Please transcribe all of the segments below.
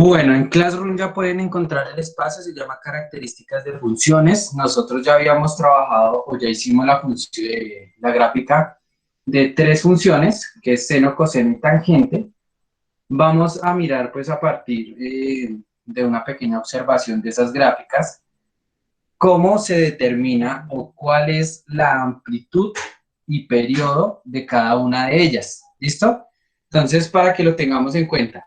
Bueno, en Classroom ya pueden encontrar el espacio, se llama características de funciones. Nosotros ya habíamos trabajado o ya hicimos la gráfica de tres funciones, que es seno, coseno y tangente. Vamos a mirar pues a partir de una pequeña observación de esas gráficas, cómo se determina o cuál es la amplitud y periodo de cada una de ellas. ¿Listo? Entonces, para que lo tengamos en cuenta.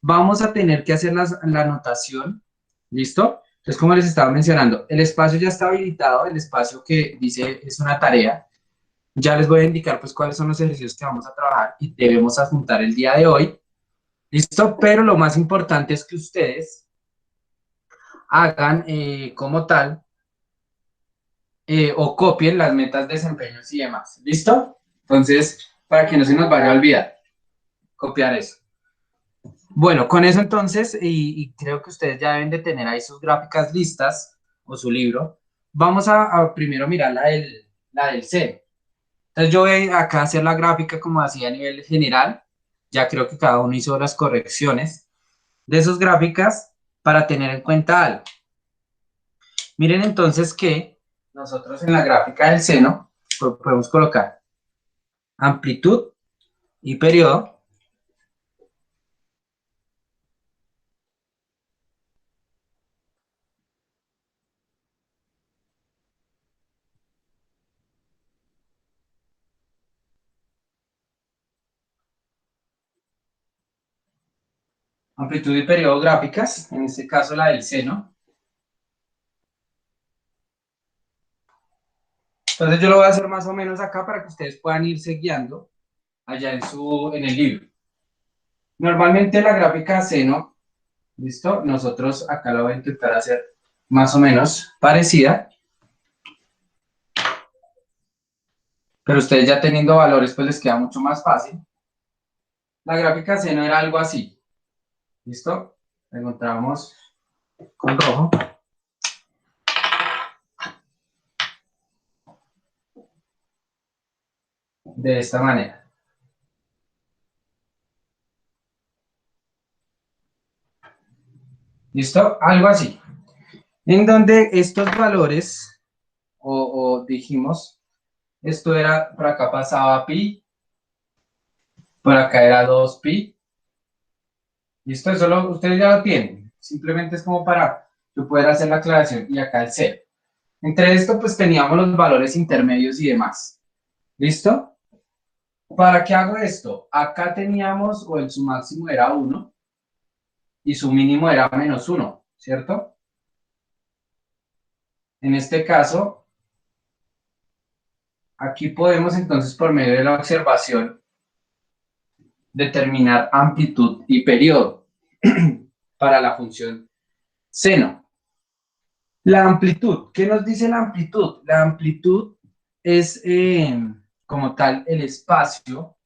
Vamos a tener que hacer la anotación, ¿listo? Entonces, como les estaba mencionando, el espacio ya está habilitado, el espacio que dice es una tarea. Ya les voy a indicar pues cuáles son los ejercicios que vamos a trabajar y debemos adjuntar el día de hoy, ¿listo? Pero lo más importante es que ustedes hagan como tal o copien las metas, desempeños y demás, ¿listo? Entonces, para que no se nos vaya a olvidar, copiar eso. Bueno, con eso entonces, y creo que ustedes ya deben de tener ahí sus gráficas listas o su libro, vamos a primero mirar la del seno. Entonces yo voy acá a hacer la gráfica como hacía a nivel general, ya creo que cada uno hizo las correcciones de sus gráficas para tener en cuenta algo. Miren entonces que nosotros en la gráfica del seno podemos colocar amplitud y periodo. Amplitud y periodo gráficas, en este caso la del seno. Entonces yo lo voy a hacer más o menos acá para que ustedes puedan irse guiando allá en el libro. Normalmente la gráfica seno, ¿listo? Nosotros acá lo voy a intentar hacer más o menos parecida. Pero ustedes ya teniendo valores, pues les queda mucho más fácil. La gráfica seno era algo así. ¿Listo? La encontramos con rojo. De esta manera. ¿Listo? Algo así. En donde estos valores, o dijimos, esto era, por acá pasaba pi, por acá era 2pi. ¿Listo? Eso ustedes ya lo tienen. Simplemente es como para yo poder hacer la aclaración y acá el cero. Entre esto, pues teníamos los valores intermedios y demás. ¿Listo? ¿Para qué hago esto? Acá teníamos, su máximo era 1 y su mínimo era -1, ¿cierto? En este caso, aquí podemos entonces, por medio de la observación, determinar amplitud y periodo para la función seno. La amplitud, ¿qué nos dice la amplitud? La amplitud es como tal el espacio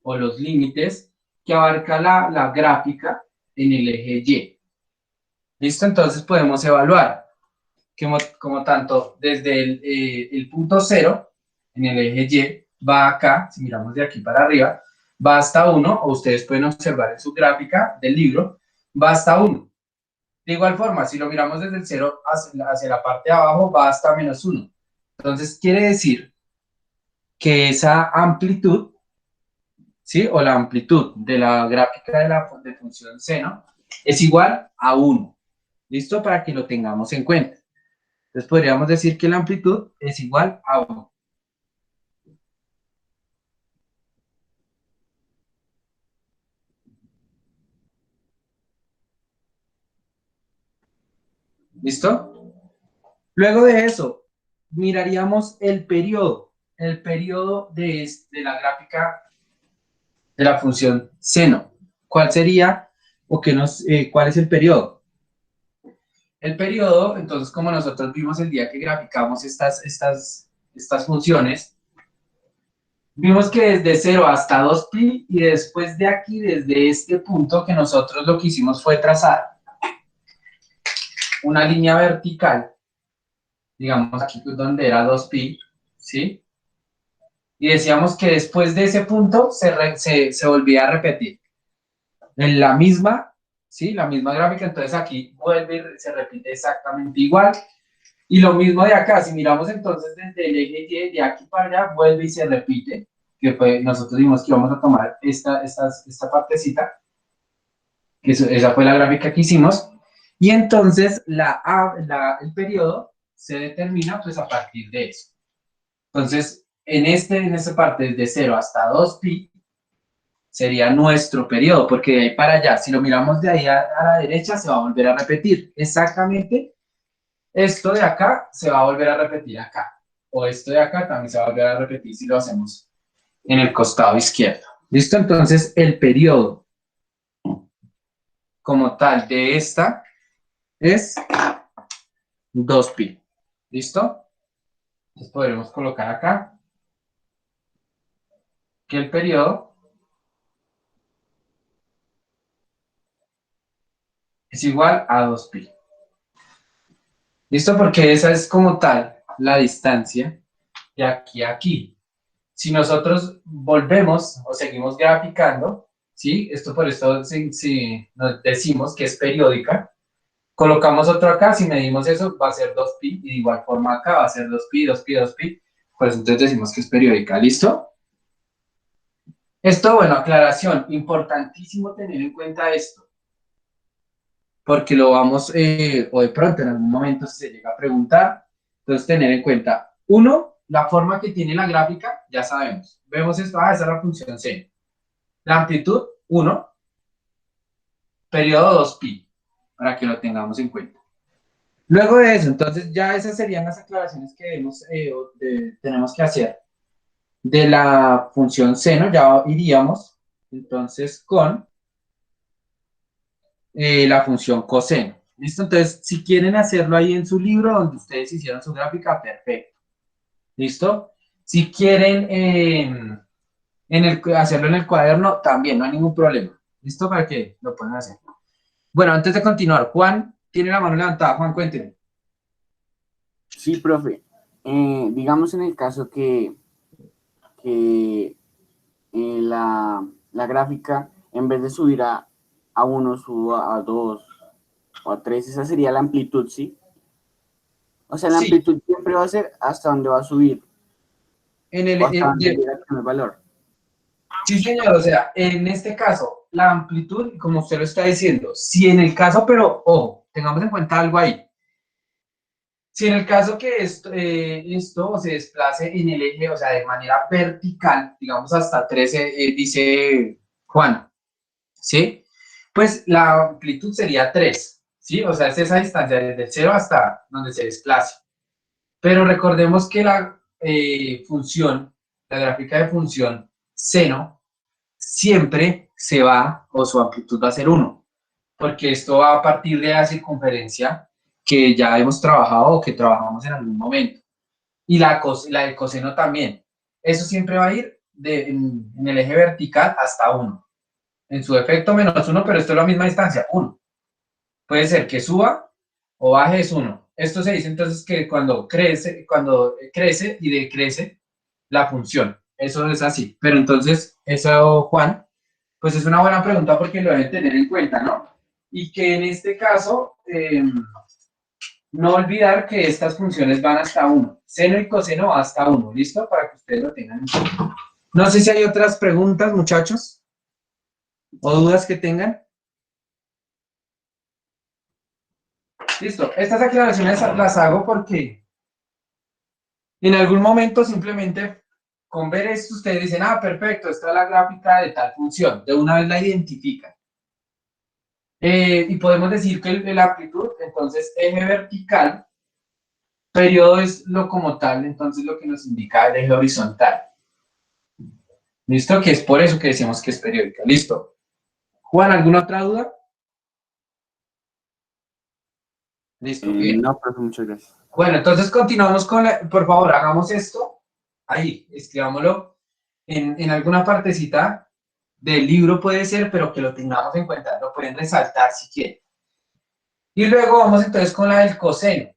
o los límites que abarca la gráfica en el eje Y. ¿Listo? Entonces podemos evaluar como tanto desde el punto 0 en el eje Y va acá, si miramos de aquí para arriba, va hasta 1, o ustedes pueden observar en su gráfica del libro, va hasta 1. De igual forma, si lo miramos desde el 0 hacia la parte de abajo, va hasta -1. Entonces, quiere decir que esa amplitud, ¿sí? O la amplitud de la gráfica de función seno es igual a 1. ¿Listo? Para que lo tengamos en cuenta. Entonces, podríamos decir que la amplitud es igual a 1. ¿Listo? Luego de eso, miraríamos el periodo. El periodo de la gráfica de la función seno. ¿Cuál sería o cuál es el periodo? El periodo, entonces, como nosotros vimos el día que graficamos estas funciones, vimos que desde 0 hasta 2pi y después de aquí, desde este punto, que nosotros lo que hicimos fue trazar una línea vertical, digamos aquí donde era 2pi, ¿sí? Y decíamos que después de ese punto se volvía a repetir en la misma ¿sí? La misma gráfica, entonces aquí vuelve y se repite exactamente igual. Y lo mismo de acá, si miramos entonces desde el eje Y, de aquí para allá, vuelve y se repite, que fue, nosotros dijimos que íbamos a tomar esta partecita, que esa fue la gráfica que hicimos, y entonces el periodo se determina pues a partir de eso. Entonces, en esta parte, desde 0 hasta 2pi, sería nuestro periodo, porque de ahí para allá, si lo miramos de ahí a la derecha, se va a volver a repetir exactamente. Esto de acá se va a volver a repetir acá, o esto de acá también se va a volver a repetir si lo hacemos en el costado izquierdo. ¿Listo? Entonces, el periodo como tal de esta es 2pi. ¿Listo? Entonces podremos colocar acá que el periodo es igual a 2pi. ¿Listo? Porque esa es como tal la distancia de aquí a aquí. Si nosotros volvemos o seguimos graficando, ¿sí? Esto por esto si nos decimos que es periódica, colocamos otro acá, si medimos eso va a ser 2pi y de igual forma acá va a ser 2pi, 2pi, 2pi, pues entonces decimos que es periódica, ¿listo? Esto, bueno, aclaración, importantísimo tener en cuenta esto, porque lo vamos, o de pronto en algún momento se llega a preguntar, entonces tener en cuenta, uno, la forma que tiene la gráfica, ya sabemos, vemos esto, esa es la función C, la amplitud, 1, periodo 2pi, para que lo tengamos en cuenta. Luego de eso, entonces ya esas serían las aclaraciones que tenemos que hacer de la función seno, ya iríamos entonces con la función coseno. ¿Listo? Entonces, si quieren hacerlo ahí en su libro donde ustedes hicieron su gráfica, perfecto. ¿Listo? Si quieren hacerlo en el cuaderno, también no hay ningún problema. ¿Listo? Para que lo puedan hacer. Bueno, antes de continuar, Juan tiene la mano levantada. Juan, cuéntenme. Sí, profe. Digamos en el caso que la gráfica, en vez de subir a 1, suba a 2 o a 3, esa sería la amplitud, ¿sí? O sea, la Sí, amplitud siempre va a ser hasta donde va a subir en el, o hasta donde llega el valor. sí, señor, o sea, en este caso, la amplitud, como usted lo está diciendo, si en el caso, pero ojo, tengamos en cuenta algo ahí. Si en el caso que esto se desplace en el eje, o sea, de manera vertical, digamos hasta 13, dice Juan, ¿sí? Pues la amplitud sería 3, ¿sí? O sea, es esa distancia desde el 0 hasta donde se desplace. Pero recordemos que la función, la gráfica de función seno, siempre se va, o su amplitud va a ser 1, porque esto va a partir de la circunferencia que ya hemos trabajado o que trabajamos en algún momento. Y la del coseno también. Eso siempre va a ir en el eje vertical hasta 1. En su efecto menos 1, pero esto es la misma distancia, 1. Puede ser que suba o baje es 1. Esto se dice entonces que cuando crece y decrece la función. Eso es así. Pero entonces, eso, Juan, pues es una buena pregunta porque lo deben tener en cuenta, ¿no? Y que en este caso, no olvidar que estas funciones van hasta 1. Seno y coseno va hasta 1, ¿listo? Para que ustedes lo tengan en cuenta. No sé si hay otras preguntas, muchachos, o dudas que tengan. Listo. Estas aclaraciones las hago porque en algún momento simplemente con ver esto ustedes dicen, ah, perfecto, esta es la gráfica de tal función. De una vez la identifican. Y podemos decir que la amplitud, entonces, eje vertical, periodo es lo como tal, entonces lo que nos indica el eje horizontal. ¿Listo? Que es por eso que decimos que es periódica. ¿Listo? Juan, ¿alguna otra duda? Listo, bien. No, profe, muchas gracias. Bueno, entonces continuamos con por favor, hagamos esto. Ahí, escribámoslo en alguna partecita del libro puede ser, pero que lo tengamos en cuenta. Lo pueden resaltar si quieren. Y luego vamos entonces con la del coseno.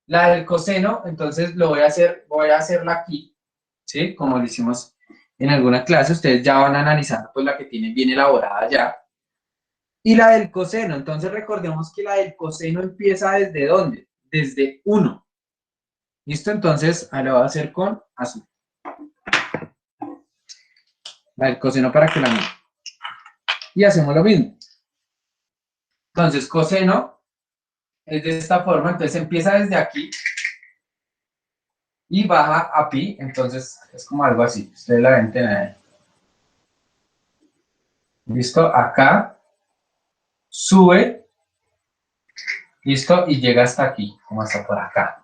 La del coseno, entonces voy a hacerla aquí, ¿sí? Como lo hicimos en alguna clase, ustedes ya van analizando pues la que tienen bien elaborada ya. Y la del coseno, entonces recordemos que la del coseno empieza ¿desde dónde? Desde 1. ¿Listo? Entonces, ahí lo voy a hacer con azul. La del coseno para que la miren. Y hacemos lo mismo. Entonces, coseno es de esta forma, entonces empieza desde aquí y baja a pi, entonces es como algo así. Ustedes la ven tener. ¿Listo? Acá sube, ¿listo? Y llega hasta aquí, como hasta por acá.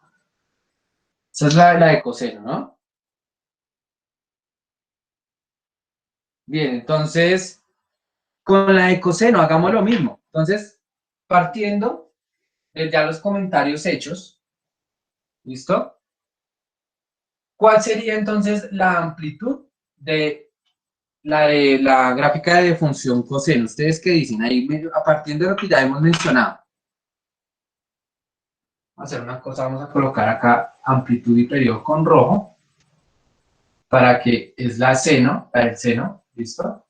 Esa es la de coseno, ¿no? Bien, entonces, con la de coseno hagamos lo mismo. Entonces, partiendo de ya los comentarios hechos, ¿listo? ¿Cuál sería entonces la amplitud de la gráfica de función coseno? ¿Ustedes qué dicen? Ahí, a partir de lo que ya hemos mencionado. Vamos a hacer una cosa, vamos a colocar acá amplitud y periodo con rojo, para que es la seno, la del seno, ¿listo?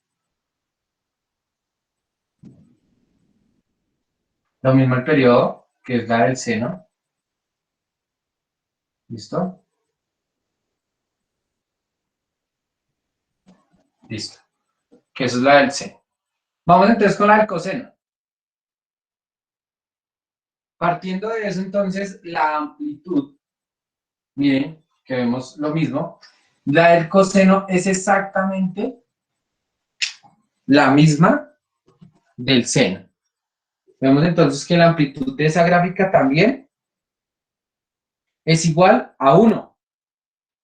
Lo mismo el periodo, que es la del seno, ¿listo? Listo, que eso es la del seno. Vamos entonces con la del coseno. Partiendo de eso, entonces, la amplitud, miren, que vemos lo mismo, la del coseno es exactamente la misma del seno. Vemos entonces que la amplitud de esa gráfica también es igual a 1.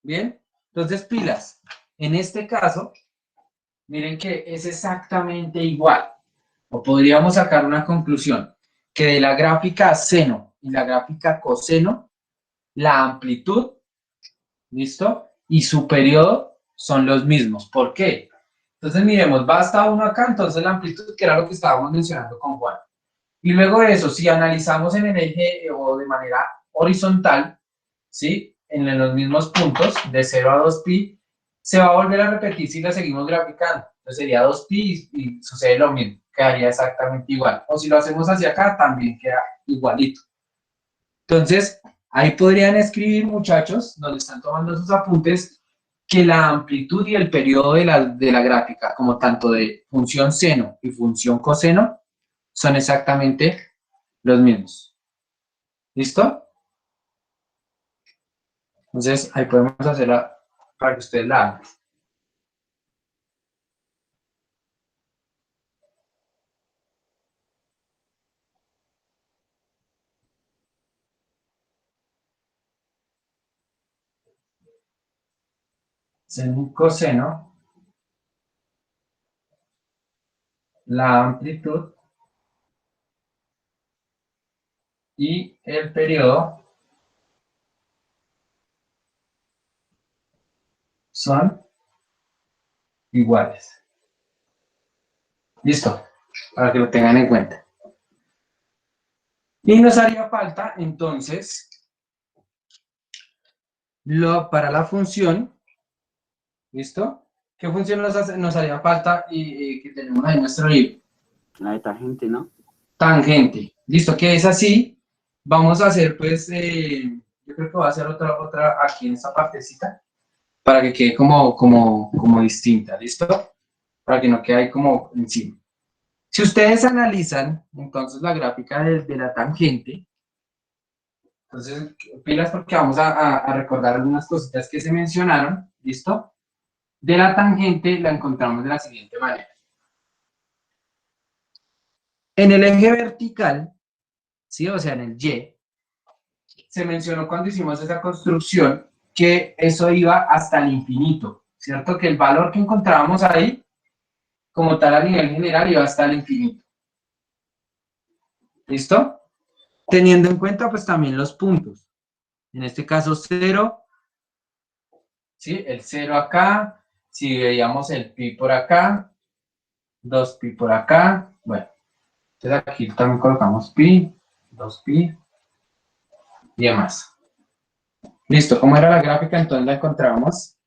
Bien, entonces pilas. En este caso, miren que es exactamente igual. O podríamos sacar una conclusión, que de la gráfica seno y la gráfica coseno, la amplitud, ¿listo? Y su periodo son los mismos. ¿Por qué? Entonces miremos, basta uno acá, entonces la amplitud, que era lo que estábamos mencionando con Juan. Y luego de eso, si analizamos en el eje o de manera horizontal, ¿sí? En los mismos puntos, de 0 a 2pi, se va a volver a repetir si la seguimos graficando. Entonces sería 2pi y sucede lo mismo, quedaría exactamente igual. O si lo hacemos hacia acá, también queda igualito. Entonces, ahí podrían escribir, muchachos, donde están tomando sus apuntes, que la amplitud y el periodo de la gráfica, como tanto de función seno y función coseno, son exactamente los mismos. ¿Listo? Entonces, ahí podemos hacerla para que ustedes la hagan. Seno y coseno, la amplitud y el periodo son iguales. Listo, para que lo tengan en cuenta. Y nos haría falta, entonces, para la función, ¿listo? ¿Qué función nos haría falta y que tenemos ahí en nuestro libro? La de tangente, ¿no? Tangente. Listo, que es así. Vamos a hacer, pues, yo creo que voy a hacer otra aquí en esta partecita, para que quede como distinta, ¿listo? Para que no quede ahí como encima. Si ustedes analizan, entonces, la gráfica de la tangente, entonces, pilas porque vamos a recordar algunas cositas que se mencionaron, ¿listo? De la tangente la encontramos de la siguiente manera. En el eje vertical, ¿sí? O sea, en el Y, se mencionó cuando hicimos esa construcción que eso iba hasta el infinito, ¿cierto? Que el valor que encontrábamos ahí, como tal a nivel general, iba hasta el infinito. ¿Listo? Teniendo en cuenta pues también los puntos. En este caso 0, ¿sí? El 0 acá, si veíamos el pi por acá, 2pi por acá, bueno. Entonces aquí también colocamos pi, 2pi y demás. Listo, ¿cómo era la gráfica? Entonces la encontramos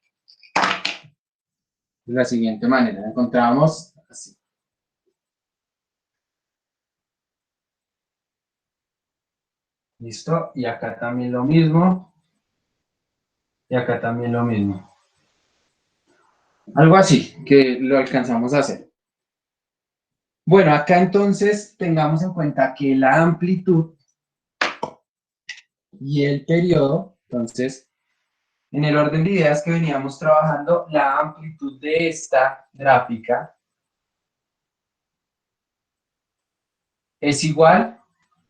de la siguiente manera. La encontramos así. ¿Listo? Y acá también lo mismo. Y acá también lo mismo. Algo así, que lo alcanzamos a hacer. Bueno, acá entonces tengamos en cuenta que la amplitud y el periodo, entonces, en el orden de ideas que veníamos trabajando, la amplitud de esta gráfica es igual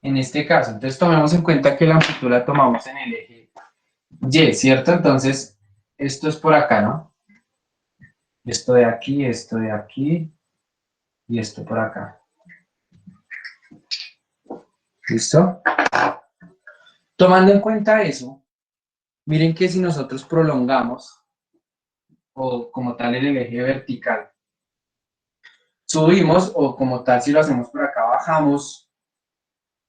en este caso. Entonces, tomemos en cuenta que la amplitud la tomamos en el eje Y, ¿cierto? Entonces, esto es por acá, ¿no? Esto de aquí y esto por acá. ¿Listo? Tomando en cuenta eso, miren que si nosotros prolongamos, o como tal en el eje vertical, subimos, o como tal si lo hacemos por acá, bajamos,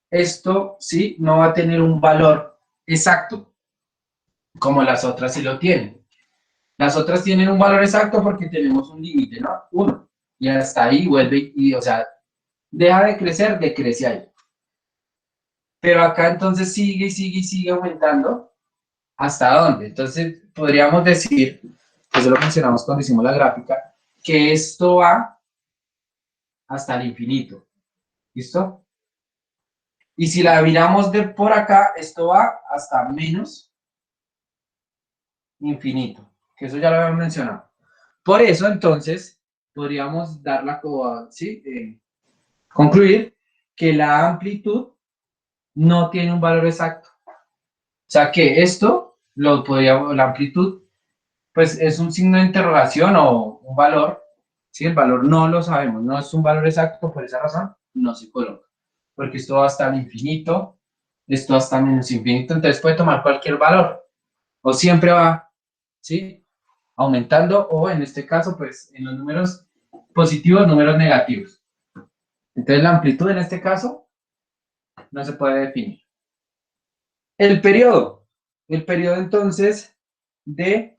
esto sí no va a tener un valor exacto, como las otras sí lo tienen. Las otras tienen un valor exacto porque tenemos un límite, ¿no? 1. Y hasta ahí vuelve, y o sea, deja de crecer, decrece ahí. Pero acá entonces sigue y sigue y sigue aumentando. ¿Hasta dónde? Entonces podríamos decir, eso lo mencionamos cuando hicimos la gráfica, que esto va hasta el infinito. ¿Listo? Y si la miramos de por acá, esto va hasta menos infinito, que eso ya lo habíamos mencionado. Por eso, entonces, podríamos ¿sí? Concluir que la amplitud no tiene un valor exacto. O sea que esto, la amplitud, pues es un signo de interrogación o un valor, ¿sí? El valor no lo sabemos, no es un valor exacto, por esa razón no se coloca. Porque esto va hasta el infinito, esto hasta menos infinito, entonces puede tomar cualquier valor. O siempre va, ¿sí? Aumentando, o en este caso, pues en los números positivos, números negativos. Entonces la amplitud en este caso no se puede definir. El periodo entonces de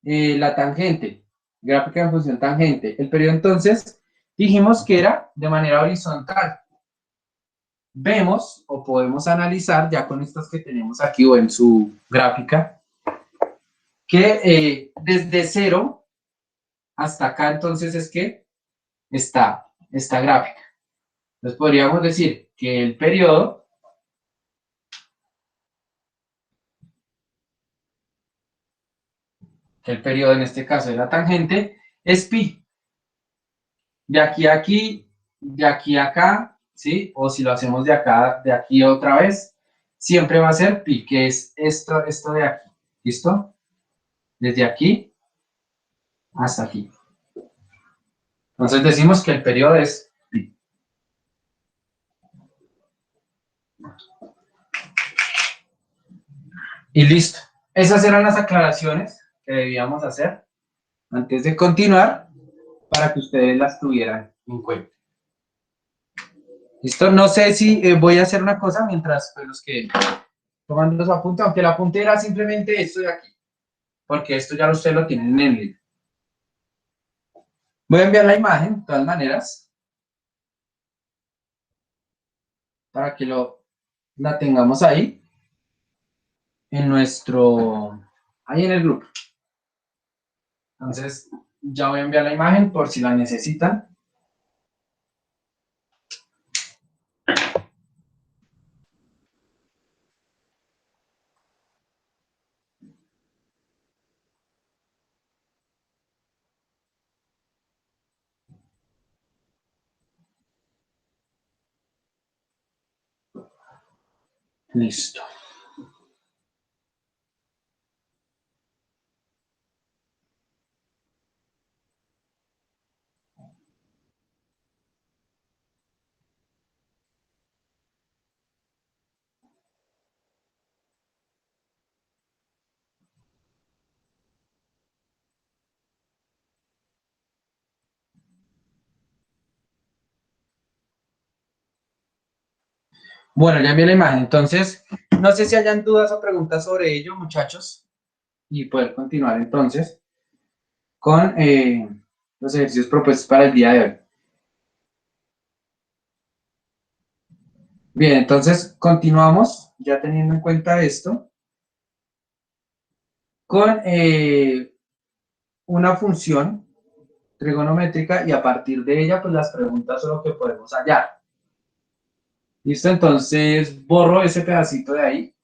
la tangente, gráfica en función tangente. El periodo entonces dijimos que era de manera horizontal. Vemos o podemos analizar ya con estas que tenemos aquí o en su gráfica, que desde 0 hasta acá entonces es que está esta gráfica. Entonces podríamos decir que el periodo en este caso de la tangente es pi. De aquí a aquí, de aquí a acá, ¿sí? O si lo hacemos de acá, de aquí otra vez, siempre va a ser pi, que es esto de aquí. ¿Listo? Desde aquí hasta aquí. Entonces decimos que el periodo es pi. Y listo. Esas eran las aclaraciones que debíamos hacer antes de continuar para que ustedes las tuvieran en cuenta. ¿Listo? No sé si voy a hacer una cosa mientras pues, los que toman los apuntes, aunque el apunte era simplemente esto de aquí, porque esto ya ustedes lo tienen en el libro. Voy a enviar la imagen, de todas maneras, para que la tengamos ahí, ahí en el grupo. Entonces, ya voy a enviar la imagen por si la necesitan. Listo. Bueno, ya envié la imagen. Entonces, no sé si hayan dudas o preguntas sobre ello, muchachos, y poder continuar entonces con los ejercicios propuestos para el día de hoy. Bien, entonces continuamos, ya teniendo en cuenta esto, con una función trigonométrica y a partir de ella, pues las preguntas son lo que podemos hallar. ¿Listo? Entonces borro ese pedacito de ahí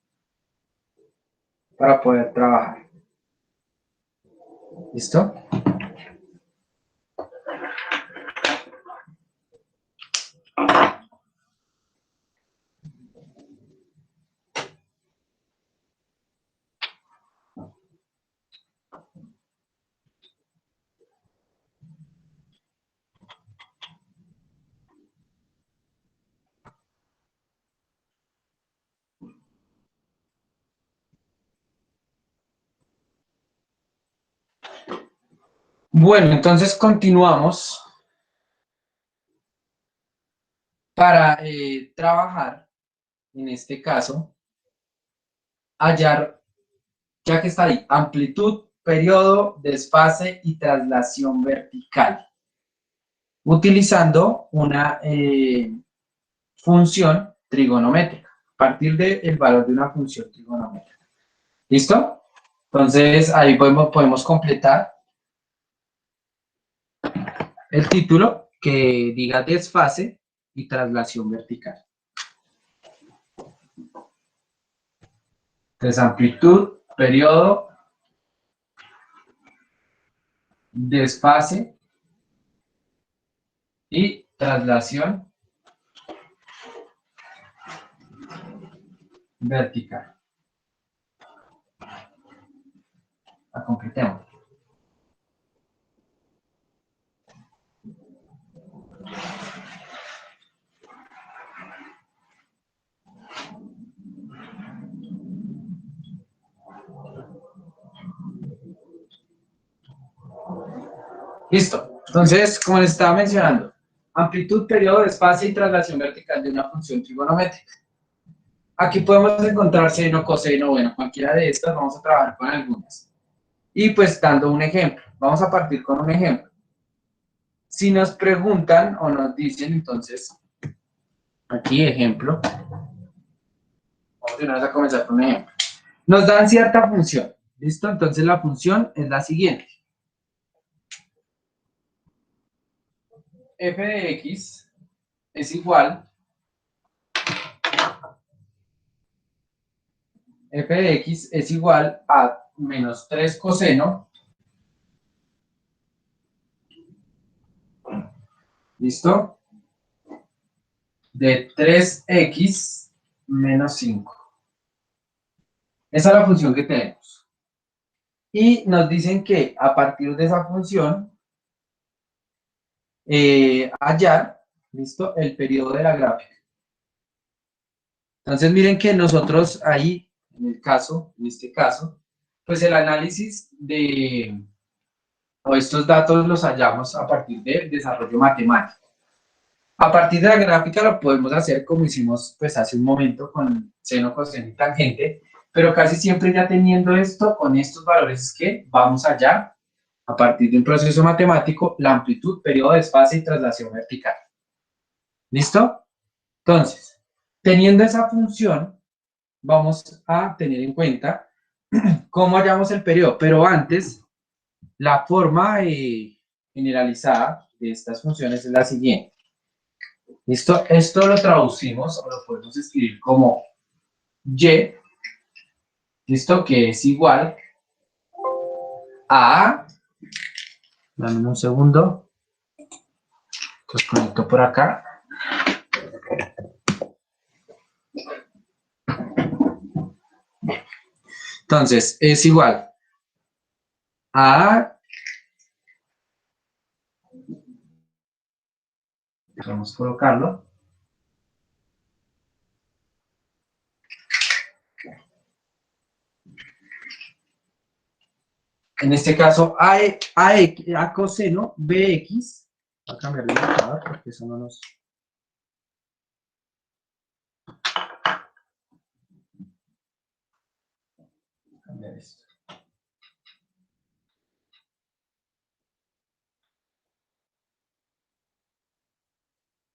para poder trabajar. ¿Listo? Bueno, entonces continuamos para trabajar, en este caso, hallar, ya que está ahí, amplitud, periodo, desfase y traslación vertical, utilizando una función trigonométrica, a partir del valor de una función trigonométrica. ¿Listo? Entonces, ahí podemos completar el título que diga desfase y traslación vertical. Entonces, amplitud, periodo, desfase y traslación vertical. La completemos. Listo. Entonces, como les estaba mencionando, amplitud, periodo, desfase y traslación vertical de una función trigonométrica. Aquí podemos encontrar seno, coseno, bueno, cualquiera de estas, vamos a trabajar con algunas. Y pues dando un ejemplo, vamos a partir con un ejemplo. Si nos preguntan o nos dicen, entonces, aquí ejemplo, vamos de una vez a comenzar con un ejemplo. Nos dan cierta función, ¿listo? Entonces la función es la siguiente. F de x es igual, f de x es igual a menos 3 coseno, ¿listo? De 3x menos 5. Esa es la función que tenemos. Y nos dicen que a partir de esa función, hallar, ¿listo? El periodo de la gráfica. Entonces miren que nosotros ahí, en este caso, pues el análisis de o estos datos los hallamos a partir del desarrollo matemático. A partir de la gráfica lo podemos hacer como hicimos pues hace un momento con seno, coseno y tangente, pero casi siempre ya teniendo esto, con estos valores es que vamos a hallar a partir de un proceso matemático la amplitud, periodo, desfase y traslación vertical. ¿Listo? Entonces, teniendo esa función, vamos a tener en cuenta cómo hallamos el periodo, pero antes, la forma generalizada de estas funciones es la siguiente. ¿Listo? Esto lo traducimos o lo podemos escribir como y, ¿listo? Que es igual a, dame un segundo, los conecto por acá. Entonces, es igual a, vamos a colocarlo, en este caso, a coseno bx, voy a cambiar el marcador porque eso no nos... Cambiar esto.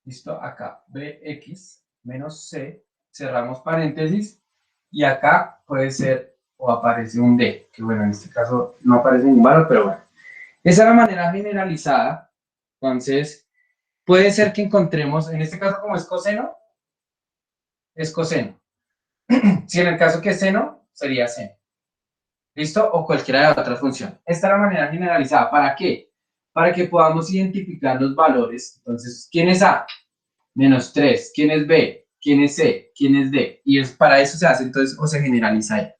¿Listo? Acá bx menos C, cerramos paréntesis, y acá puede ser o aparece un D, que bueno, en este caso no aparece ningún valor, pero bueno. Esa es la manera generalizada. Entonces, puede ser que encontremos, en este caso como es coseno, es coseno. Si en el caso que es seno, sería seno. ¿Listo? O cualquiera de las otras funciones. Esta es la manera generalizada. ¿Para qué? Para que podamos identificar los valores. Entonces, ¿quién es A? Menos 3. ¿Quién es B? ¿Quién es C? ¿Quién es D? Y para eso se hace entonces o se generaliza ahí.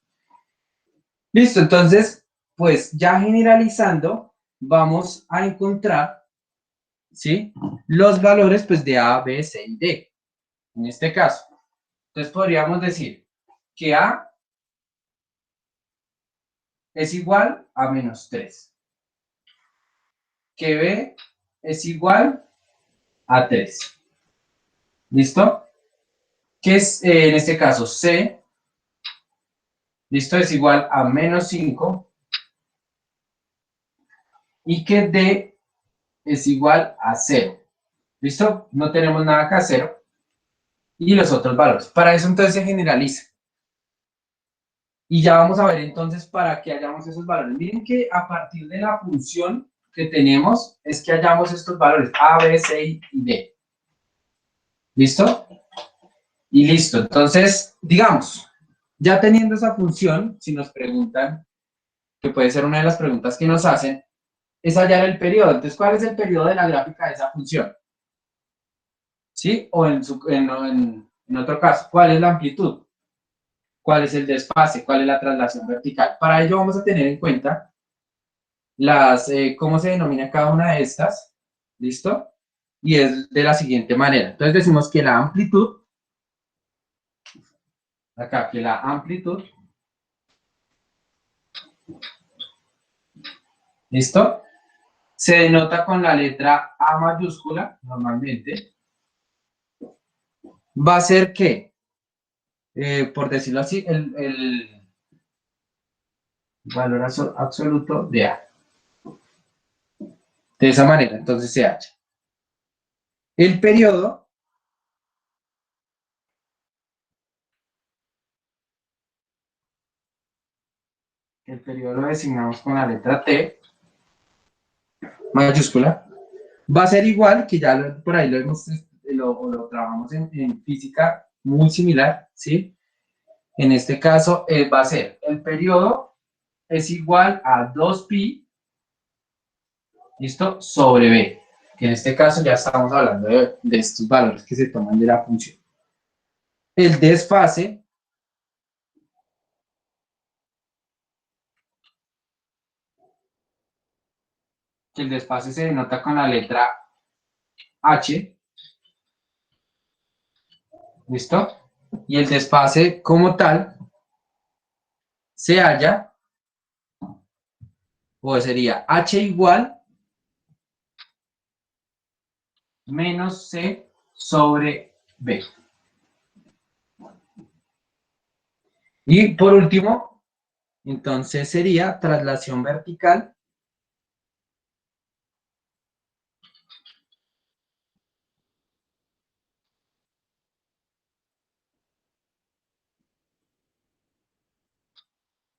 Listo, entonces, pues ya generalizando, vamos a encontrar, ¿sí? Los valores pues de A, B, C y D. En este caso. Entonces podríamos decir que A es igual a menos 3. Que B es igual a 3. ¿Listo? Que es, en este caso, C, ¿listo? Es igual a menos 5. Y que D es igual a 0. ¿Listo? No tenemos nada acá, 0. Y los otros valores. Para eso entonces se generaliza. Y ya vamos a ver entonces para que hallamos esos valores. Miren que a partir de la función que tenemos es que hallamos estos valores A, B, C y D. ¿Listo? Y listo. Entonces, digamos, ya teniendo esa función, si nos preguntan, que puede ser una de las preguntas que nos hacen, es hallar el periodo. Entonces, ¿cuál es el periodo de la gráfica de esa función? ¿Sí? O en otro caso, ¿cuál es la amplitud? ¿Cuál es el desfase? ¿Cuál es la traslación vertical? Para ello vamos a tener en cuenta cómo se denomina cada una de estas. ¿Listo? Y es de la siguiente manera. Entonces decimos que la amplitud, acá que la amplitud, ¿listo? Se denota con la letra A mayúscula, normalmente. Va a ser que, por decirlo así, el valor absoluto de A. De esa manera, entonces se halla. El periodo lo designamos con la letra T mayúscula. Va a ser igual, que ya por ahí lo trabajamos en física, muy similar, ¿sí? En este caso va a ser, el periodo es igual a 2pi, ¿listo? Sobre b, que en este caso ya estamos hablando de estos valores que se toman de la función. El desfase se denota con la letra H, ¿listo? Y el desfase como tal se halla, o sería H igual menos C sobre B. Y por último, entonces sería traslación vertical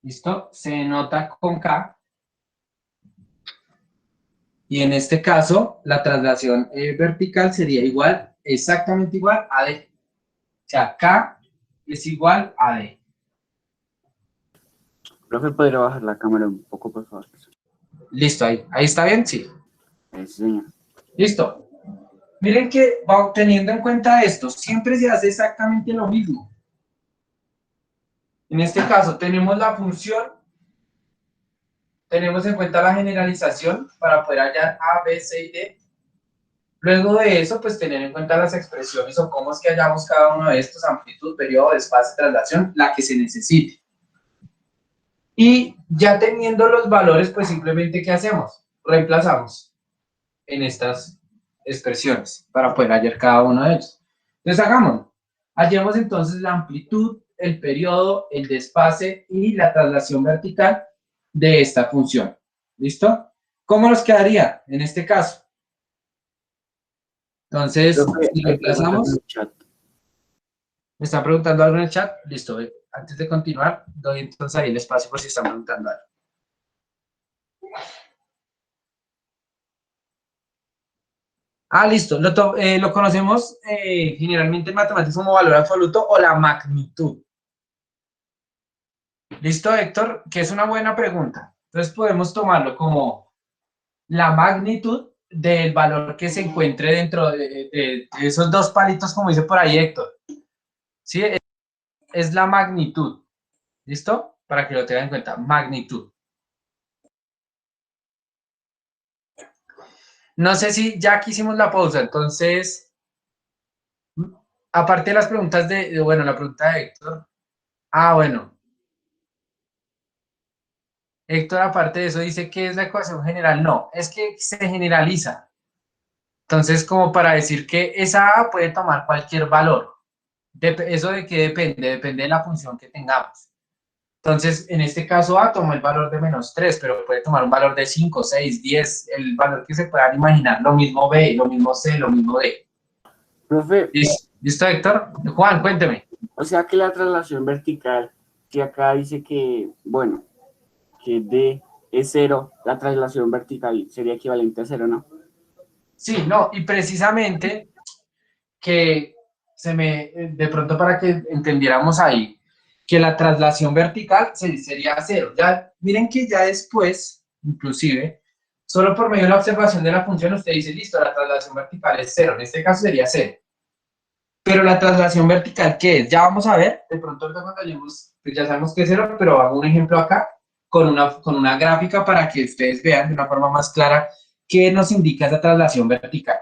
¿listo? Se denota con K. Y en este caso, la traslación vertical sería igual, exactamente igual a D. O sea, K es igual a D. Profe, ¿podría bajar la cámara un poco, por favor? Listo, ahí está bien, sí. Sí, señor. Listo. Miren que teniendo en cuenta esto, siempre se hace exactamente lo mismo. En este caso, tenemos la función, tenemos en cuenta la generalización para poder hallar A, B, C y D. Luego de eso, pues tener en cuenta las expresiones o cómo es que hallamos cada uno de estos, amplitud, periodo, desfase, traslación, la que se necesite. Y ya teniendo los valores, pues simplemente, ¿qué hacemos? Reemplazamos en estas expresiones para poder hallar cada uno de ellos. Entonces, hagámoslo. Hallemos entonces la amplitud, el periodo, el desfase y la traslación vertical de esta función. ¿Listo? ¿Cómo nos quedaría en este caso? Entonces, Profe, si hay preguntas en reemplazamos, el chat. ¿Me están preguntando algo en el chat? Listo. Antes de continuar, doy entonces ahí el espacio por si están preguntando algo. Listo. Lo conocemos generalmente en matemáticas como valor absoluto o la magnitud. ¿Listo, Héctor? Que es una buena pregunta. Entonces podemos tomarlo como la magnitud del valor que se encuentre dentro de esos dos palitos, como dice por ahí Héctor. ¿Sí? Es la magnitud. ¿Listo? Para que lo tengan en cuenta. Magnitud. No sé si ya aquí hicimos la pausa, entonces, aparte de las preguntas bueno, la pregunta de Héctor. Bueno. Héctor, aparte de eso, dice que es la ecuación general. No, es que se generaliza. Entonces, como para decir que esa A puede tomar cualquier valor. ¿Eso de qué depende? Depende de la función que tengamos. Entonces, en este caso A tomó el valor de -3, pero puede tomar un valor de 5, 6, 10, el valor que se puedan imaginar. Lo mismo B, lo mismo C, lo mismo D. Profe, ¿Listo, Héctor? Juan, cuénteme. o sea que la traslación vertical, que acá dice que, bueno, que D es 0, la traslación vertical sería equivalente a 0, ¿no? Sí, no, y precisamente que de pronto para que entendiéramos ahí, que la traslación vertical sería 0. Ya, miren que ya después, inclusive, solo por medio de la observación de la función, usted dice, listo, la traslación vertical es 0. En este caso sería 0. Pero la traslación vertical, ¿qué es? Ya vamos a ver, de pronto ahorita cuando lleguemos, pues ya sabemos que es 0, pero hago un ejemplo acá con una gráfica para que ustedes vean de una forma más clara qué nos indica esa traslación vertical.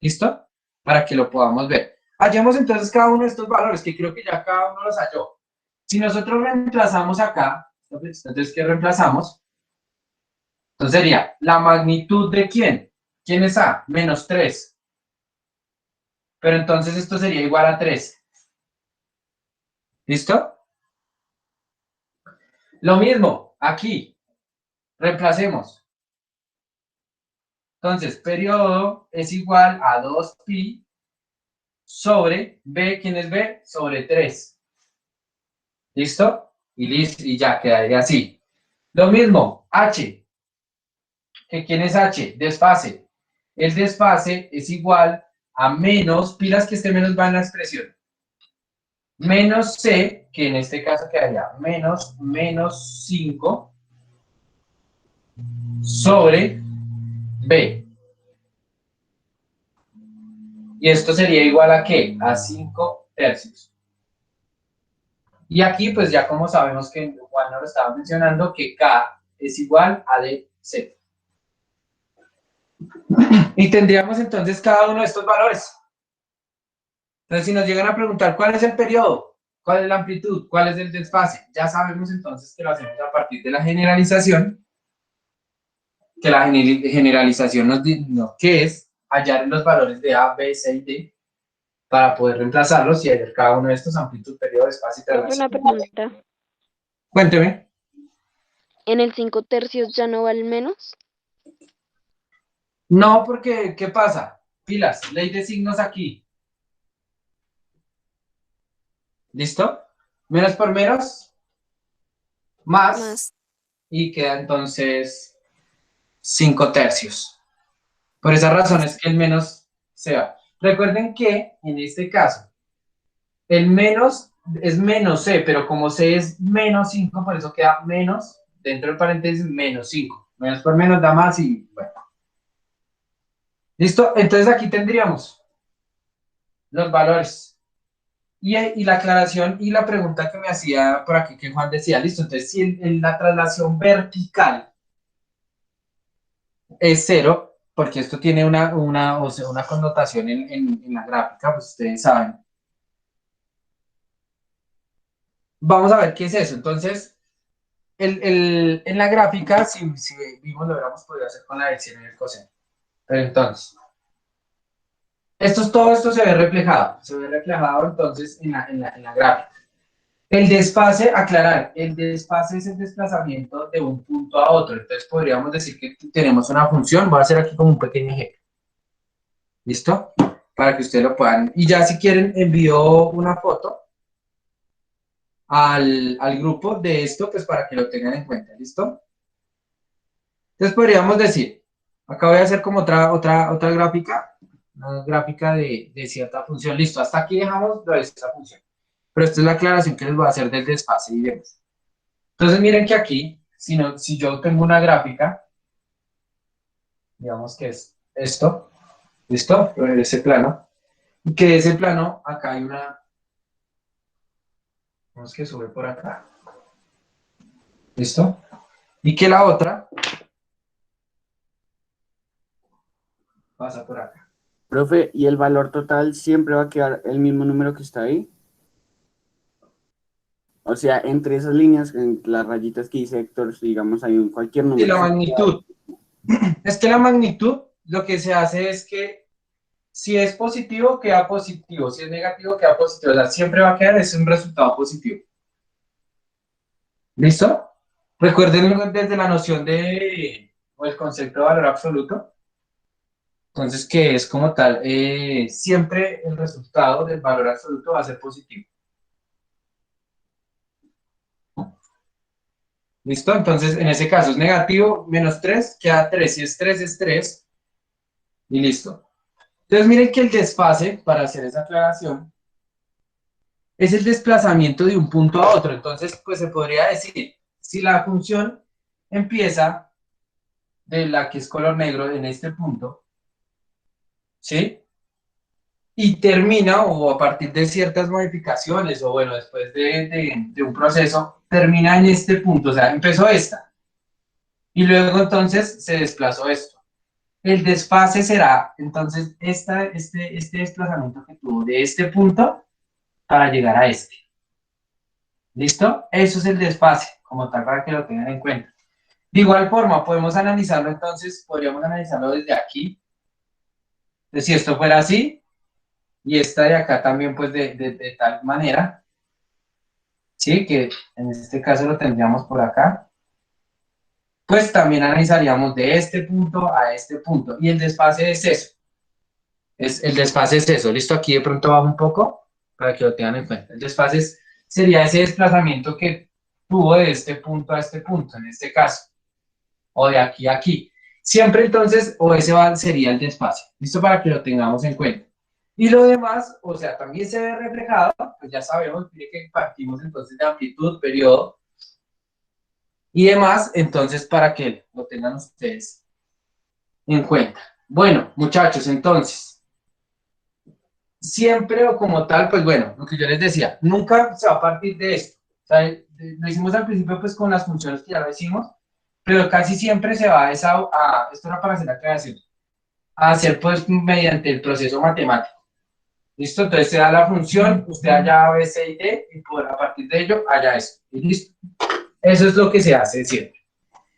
¿Listo? Para que lo podamos ver. Hallemos entonces cada uno de estos valores, que creo que ya cada uno los halló. Si nosotros reemplazamos acá, entonces, ¿qué reemplazamos? Entonces sería la magnitud de ¿quién? ¿Quién es A? -3. Pero entonces esto sería igual a 3. ¿Listo? Lo mismo, aquí, reemplacemos. Entonces, periodo es igual a 2pi sobre B, ¿quién es B? Sobre 3. ¿Listo? Y ya quedaría así. Lo mismo, H. ¿Quién es H? Desfase. El desfase es igual a menos, pilas que este menos va en la expresión, menos C, que en este caso quedaría menos 5 sobre B. Y esto sería igual a ¿qué? A 5 tercios. Y aquí, pues ya como sabemos que Juan nos lo estaba mencionando, que K es igual a dz. Y tendríamos entonces cada uno de estos valores. Entonces, si nos llegan a preguntar cuál es el periodo, cuál es la amplitud, cuál es el desfase, ya sabemos entonces que lo hacemos a partir de la generalización, que la generalización nos dice qué es hallar los valores de A, B, C y D para poder reemplazarlos y hallar cada uno de estos: amplitud, periodo, desfase y traslación. Una pregunta. Cuénteme. ¿En el 5 tercios ya no va el menos? No, porque, ¿qué pasa? Pilas, ley de signos aquí. ¿Listo? Menos por menos, más. Y queda entonces 5 tercios. Por esa razón es que el menos se va. Recuerden que en este caso, el menos es menos C, pero como C es menos 5, por eso queda menos, dentro del paréntesis, menos 5. Menos por menos da más y bueno. ¿Listo? Entonces aquí tendríamos los valores. Y la aclaración y la pregunta que me hacía por aquí, que Juan decía, listo, entonces si en la traslación vertical es 0, porque esto tiene o sea, una connotación en la gráfica, pues ustedes saben. Vamos a ver qué es eso. Entonces, en la gráfica, si vimos, lo hubiéramos podido hacer con la dirección y el coseno. Pero entonces, todo esto se ve reflejado entonces en la gráfica. El desfase, aclarar, el desfase es el desplazamiento de un punto a otro. Entonces podríamos decir que tenemos una función. Voy a hacer aquí como un pequeño ejemplo. ¿Listo? Para que ustedes lo puedan. Y ya si quieren envío una foto al grupo de esto, pues para que lo tengan en cuenta, ¿listo? Entonces podríamos decir, acá voy a hacer como otra gráfica, una gráfica de cierta función, listo, hasta aquí dejamos lo de esta función, pero esta es la aclaración que les voy a hacer del desfase y demás. Entonces miren que aquí, si yo tengo una gráfica, digamos que es esto, ¿listo? Ese plano, y que de ese plano, acá hay una, vamos que sube por acá, ¿listo? Y que la otra pasa por acá. Profe, ¿y el valor total siempre va a quedar el mismo número que está ahí? O sea, entre esas líneas, en las rayitas que dice Héctor, digamos, hay cualquier Y número. la magnitud, es que la magnitud, lo que se hace es que si es positivo, queda positivo, si es negativo, queda positivo, o sea, siempre va a quedar es un resultado positivo. ¿Listo? Recuerden desde la noción o el concepto de valor absoluto, entonces que es como tal, siempre el resultado del valor absoluto va a ser positivo. ¿Listo? Entonces, en ese caso es negativo, menos 3 queda 3. Si es 3, es 3. Y listo. Entonces, miren que el desfase, para hacer esa aclaración, es el desplazamiento de un punto a otro. Entonces, pues se podría decir, si la función empieza de la que es color negro en este punto, ¿sí? Y termina, o a partir de ciertas modificaciones, o bueno, después de un proceso, termina en este punto, o sea, empezó esta. Y luego entonces se desplazó esto. El desfase será, entonces, este desplazamiento que tuvo de este punto para llegar a este. ¿Listo? Eso es el desfase, como tal, para que lo tengan en cuenta. De igual forma, podemos analizarlo, entonces, podríamos analizarlo desde aquí. Entonces, si esto fuera así, y esta de acá también, pues, de tal manera, ¿sí? Que en este caso lo tendríamos por acá. Pues también analizaríamos de este punto a este punto. Y el desfase es eso. El desfase es eso. Listo, aquí de pronto bajo un poco para que lo tengan en cuenta. El desfase sería ese desplazamiento que tuvo de este punto a este punto, en este caso, o de aquí a aquí. Siempre entonces, o ese sería el desfase. Listo, para que lo tengamos en cuenta. Y lo demás, o sea, también se ve reflejado, pues ya sabemos que partimos entonces de amplitud, periodo y demás, entonces para que lo tengan ustedes en cuenta. Bueno, muchachos, entonces, siempre o como tal, pues bueno, lo que yo les decía, nunca se va a partir de esto. O sea, lo hicimos al principio pues con las funciones que ya lo hicimos, pero casi siempre se va esto era para hacer la creación, a hacer pues mediante el proceso matemático. ¿Listo? Entonces se da la función, usted haya A, B, C y D, y a partir de ello haya eso. ¿Y listo? Eso es lo que se hace siempre.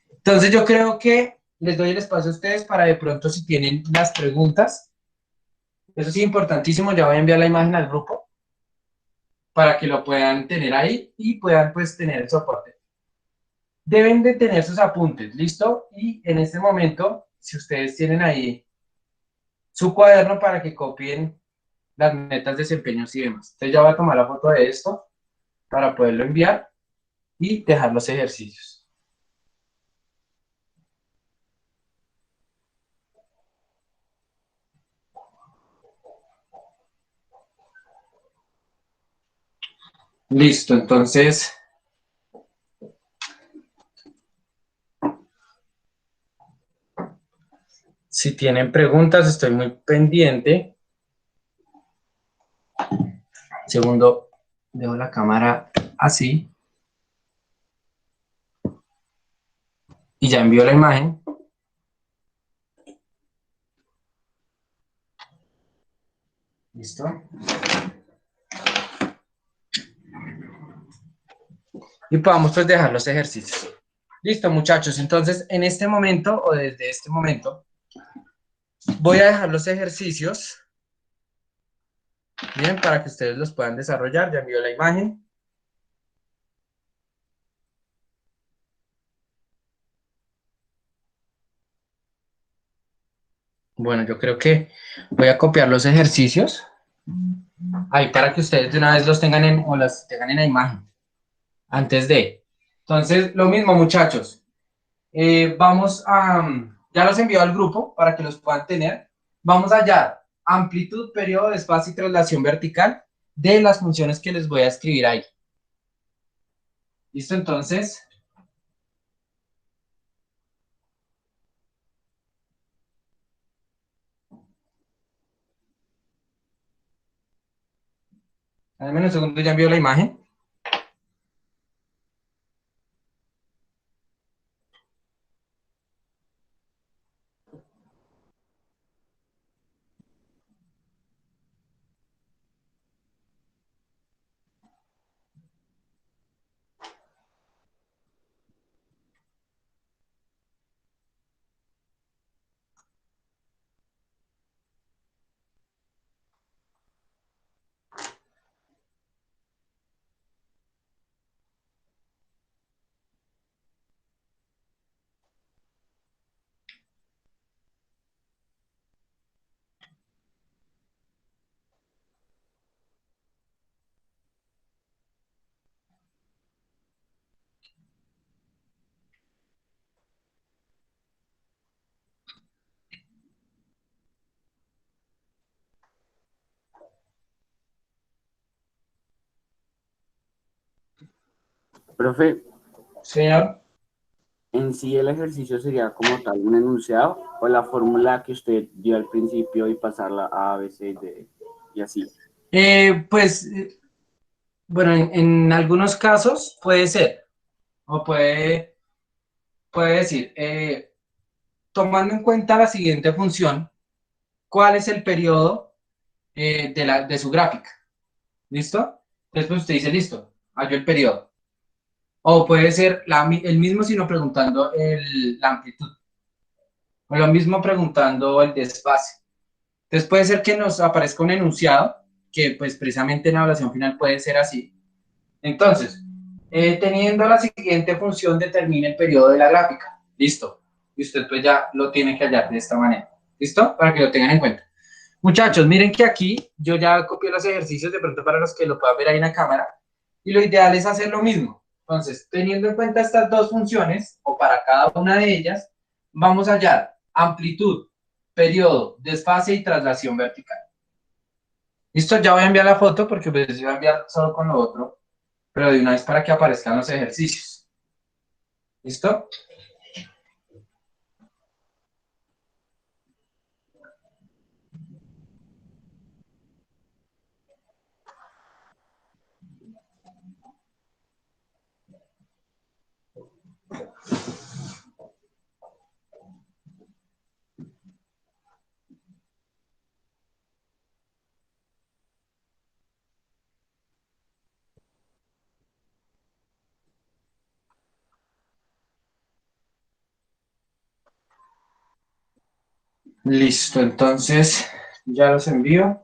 Entonces yo creo que les doy el espacio a ustedes para de pronto si tienen las preguntas. Eso sí, importantísimo, ya voy a enviar la imagen al grupo para que lo puedan tener ahí y puedan pues tener el soporte. Deben de tener sus apuntes, ¿listo? Y en este momento, si ustedes tienen ahí su cuaderno para que copien las metas, desempeños y demás. Entonces ya voy a tomar la foto de esto para poderlo enviar y dejar los ejercicios. Listo, entonces, si tienen preguntas, estoy muy pendiente. Segundo, dejo la cámara así y ya envío la imagen. Listo. Y podamos pues dejar los ejercicios. Listo, muchachos. Entonces, en este momento o desde este momento, voy a dejar los ejercicios. Bien, para que ustedes los puedan desarrollar. Ya envío la imagen. Bueno, yo creo que voy a copiar los ejercicios ahí para que ustedes de una vez los tengan o las tengan en la imagen. antes de. Entonces, lo mismo, muchachos. Vamos a, ya los envío al grupo para que los puedan tener. Vamos a hallar amplitud, periodo, desfase y traslación vertical de las funciones que les voy a escribir ahí. ¿Listo? Entonces, al menos un segundo, ya envío la imagen. Profe, Señor. en sí el ejercicio sería como tal un enunciado o la fórmula que usted dio al principio y pasarla a, B, C, D y así. Pues, bueno, en algunos casos puede ser, o puede decir, tomando en cuenta la siguiente función, ¿cuál es el periodo de su gráfica? ¿Listo? Después usted dice, listo, halló el periodo. O puede ser el mismo, sino preguntando la amplitud. O lo mismo preguntando el desfase. Entonces puede ser que nos aparezca un enunciado, que pues precisamente en la evaluación final puede ser así. Entonces, teniendo la siguiente función, determina el periodo de la gráfica. Listo. Y usted pues ya lo tiene que hallar de esta manera. ¿Listo? Para que lo tengan en cuenta. Muchachos, miren que aquí yo ya copié los ejercicios de pronto para los que lo puedan ver ahí en la cámara. Y lo ideal es hacer lo mismo. Entonces, teniendo en cuenta estas dos funciones, o para cada una de ellas, vamos a hallar amplitud, periodo, desfase y traslación vertical. Listo, ya voy a enviar la foto porque pues voy a enviar solo con lo otro, pero de una vez para que aparezcan los ejercicios. ¿Listo? Listo, entonces ya los envío.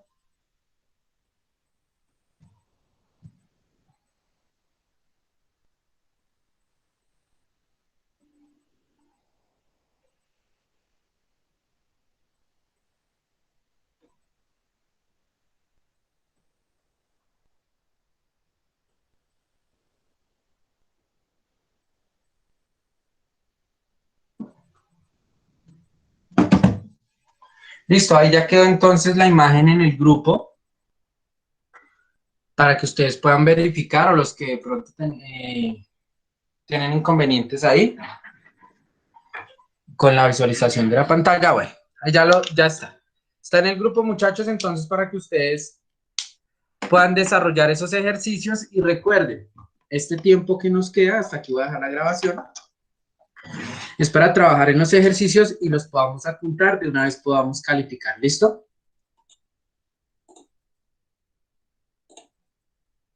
Listo, ahí ya quedó entonces la imagen en el grupo para que ustedes puedan verificar o los que de pronto tienen inconvenientes ahí con la visualización de la pantalla. Bueno, ahí ya está. Está en el grupo, muchachos, entonces para que ustedes puedan desarrollar esos ejercicios y recuerden, este tiempo que nos queda, hasta aquí voy a dejar la grabación, es para trabajar en los ejercicios y los podamos apuntar, de una vez podamos calificar. ¿Listo?